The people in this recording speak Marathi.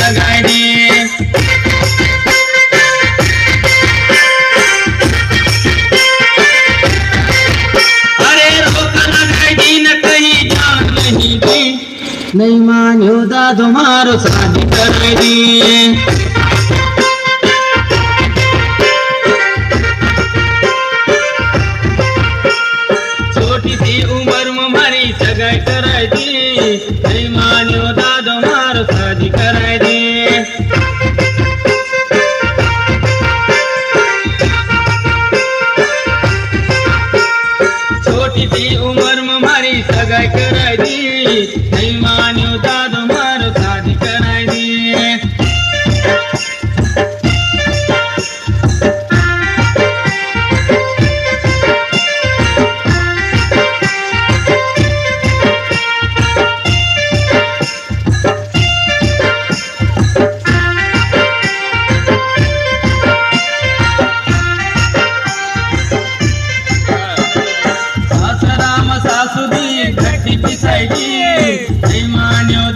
सगाय दे अरे रोकना गाय दी न कहीं जान नहीं दी नहीं मान्यो दादो मारो शादी कराय दी छोटी सी उम्र में मारी सगाई कराय दी नहीं मान्यो दादो मारो शादी कराय दी छोटी सी उम्र में मारी सगाई कराय दी नहीं मान्यो दादो मारो शादी कराय दी सासुदी घट्टी पिसायची नहीं मान्यो